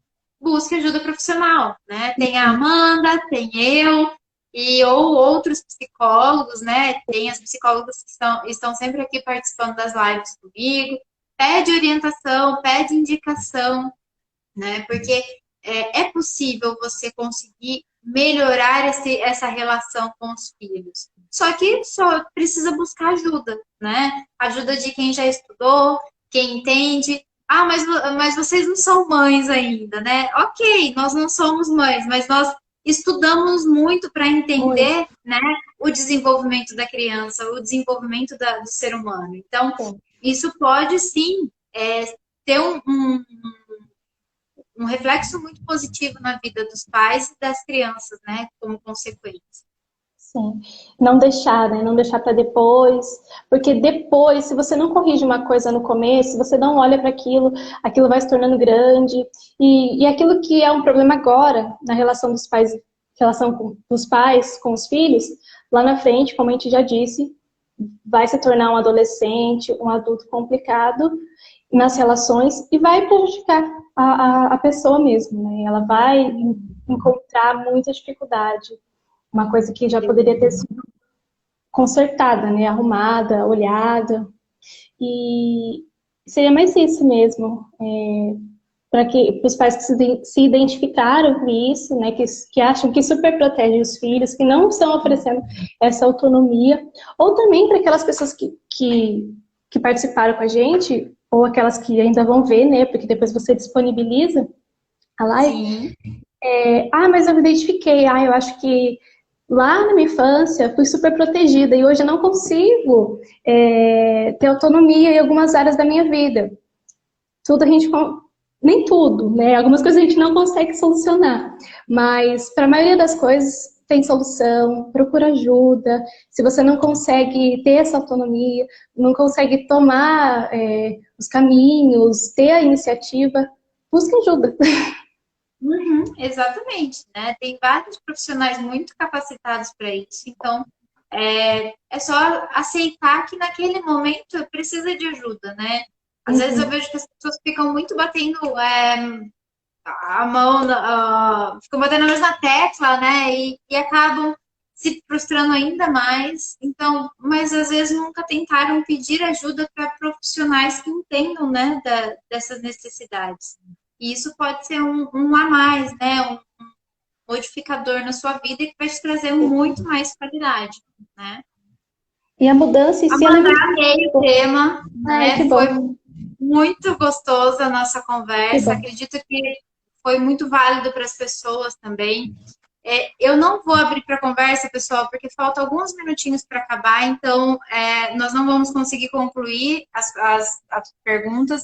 busque ajuda profissional, né? Tem a Amanda, tem eu, ou outros psicólogos, né? Tem as psicólogas que estão sempre aqui participando das lives comigo. Pede orientação, pede indicação, né? Porque é possível você conseguir melhorar essa relação com os filhos. Só que só precisa buscar ajuda, né? Ajuda de quem já estudou, quem entende. Mas vocês não são mães ainda, né? Ok, nós não somos mães, mas nós estudamos muito para entender, né, o desenvolvimento da criança, o desenvolvimento do ser humano. Então, isso pode sim ter um reflexo muito positivo na vida dos pais e das crianças, né, como consequência. Sim, não deixar, né? Não deixar para depois, porque depois, se você não corrige uma coisa no começo, você não olha para aquilo vai se tornando grande, e aquilo que é um problema agora, na relação dos pais, dos pais com os filhos, lá na frente, como a gente já disse, vai se tornar um adolescente, um adulto complicado nas relações e vai prejudicar a pessoa mesmo, né? Ela vai encontrar muita dificuldade. Uma coisa que já poderia ter sido consertada, né? Arrumada, olhada. E seria mais isso mesmo. Para os pais que se identificaram com isso, né? Que acham que super protege os filhos, que não estão oferecendo essa autonomia. Ou também para aquelas pessoas que participaram com a gente, ou aquelas que ainda vão ver, né? Porque depois você disponibiliza a live. Mas eu me identifiquei. Eu acho que lá na minha infância, fui super protegida e hoje eu não consigo ter autonomia em algumas áreas da minha vida. Nem tudo, né? Algumas coisas a gente não consegue solucionar, mas para a maioria das coisas tem solução, procura ajuda. Se você não consegue ter essa autonomia, não consegue tomar os caminhos, ter a iniciativa, busque ajuda. Uhum, exatamente, né? Tem vários profissionais muito capacitados para isso, então é só aceitar que naquele momento precisa de ajuda, né? Às vezes eu Uhum. vejo que as pessoas ficam muito batendo a mão, ficam batendo a mesma tecla, né? E acabam se frustrando ainda mais. Então, mas às vezes nunca tentaram pedir ajuda para profissionais que entendam, né, dessas necessidades. E isso pode ser um a mais, né? Um modificador na sua vida que vai te trazer muito mais qualidade, né? E a mudança em si, ela é Amanda, muito... amei o tema, Ai, que né? Foi bom, muito gostosa a nossa que conversa. bom. Acredito que foi muito válido para as pessoas também. Eu não vou abrir para conversa, pessoal, porque falta alguns minutinhos para acabar, então nós não vamos conseguir concluir as perguntas,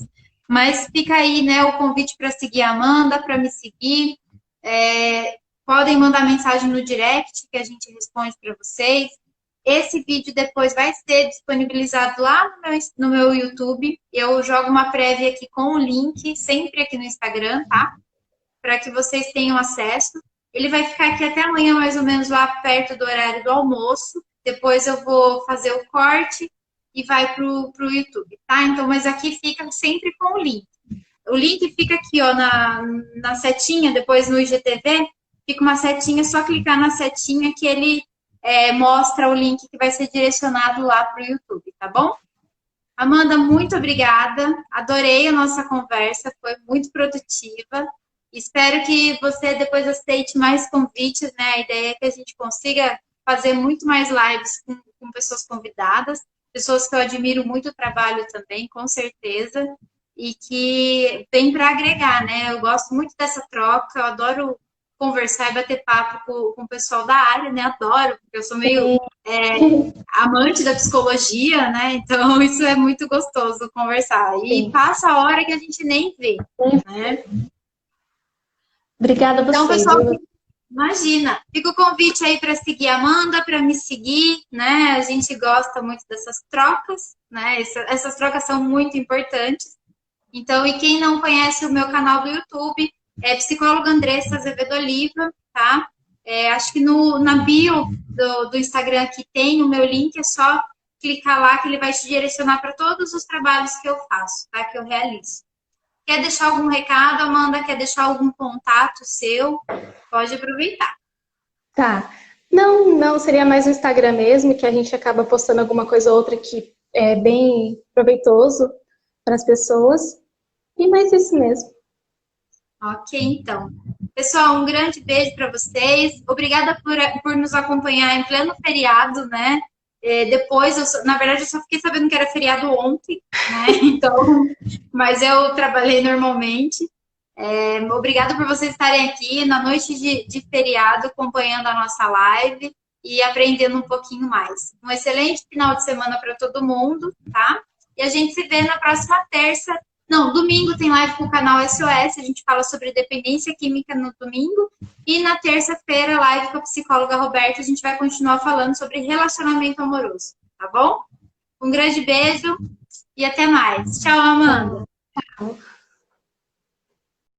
mas fica aí, né, o convite para seguir a Amanda, para me seguir. Podem mandar mensagem no direct que a gente responde para vocês. Esse vídeo depois vai ser disponibilizado lá no meu YouTube. Eu jogo uma prévia aqui com o link, sempre aqui no Instagram, tá? Para que vocês tenham acesso. Ele vai ficar aqui até amanhã, mais ou menos, lá perto do horário do almoço. Depois eu vou fazer o corte e vai pro YouTube, tá? Então, mas aqui fica sempre com o link. O link fica aqui, ó, na setinha, depois no IGTV, fica uma setinha, é só clicar na setinha que ele mostra o link que vai ser direcionado lá para o YouTube, tá bom? Amanda, muito obrigada. Adorei a nossa conversa, foi muito produtiva. Espero que você depois aceite mais convites, né? A ideia é que a gente consiga fazer muito mais lives com pessoas convidadas, pessoas que eu admiro muito o trabalho também, com certeza, e que vem para agregar, né? Eu gosto muito dessa troca, eu adoro conversar e bater papo com o pessoal da área, né? Adoro, porque eu sou meio amante da psicologia, né? Então isso é muito gostoso conversar. E Sim. passa a hora que a gente nem vê, né? Obrigada a Então, você, pessoal, viu? imagina, fica o convite aí para seguir a Amanda, para me seguir, né? A gente gosta muito dessas trocas, né? Essas trocas são muito importantes. Então, e quem não conhece o meu canal do YouTube, é Psicóloga Andressa Azevedo Oliva, tá? Acho que na bio do Instagram que tem o meu link, é só clicar lá que ele vai te direcionar para todos os trabalhos que eu faço, tá? Que eu realizo. Quer deixar algum recado, Amanda? Quer deixar algum contato seu? Pode aproveitar. Tá. Não, não, seria mais o Instagram mesmo, que a gente acaba postando alguma coisa ou outra que é bem proveitoso para as pessoas. E mais isso mesmo. Ok, então. Pessoal, um grande beijo para vocês. Obrigada por nos acompanhar em pleno feriado, né? Depois, na verdade, eu só fiquei sabendo que era feriado ontem, né? Então, mas eu trabalhei normalmente. Obrigada por vocês estarem aqui na noite de feriado, acompanhando a nossa live e aprendendo um pouquinho mais. Um excelente final de semana para todo mundo, tá? E a gente se vê na próxima terça. Não, domingo tem live com o canal SOS, a gente fala sobre dependência química no domingo. E na terça-feira, live com a psicóloga Roberta, a gente vai continuar falando sobre relacionamento amoroso, tá bom? Um grande beijo e até mais. Tchau, Amanda. Tchau.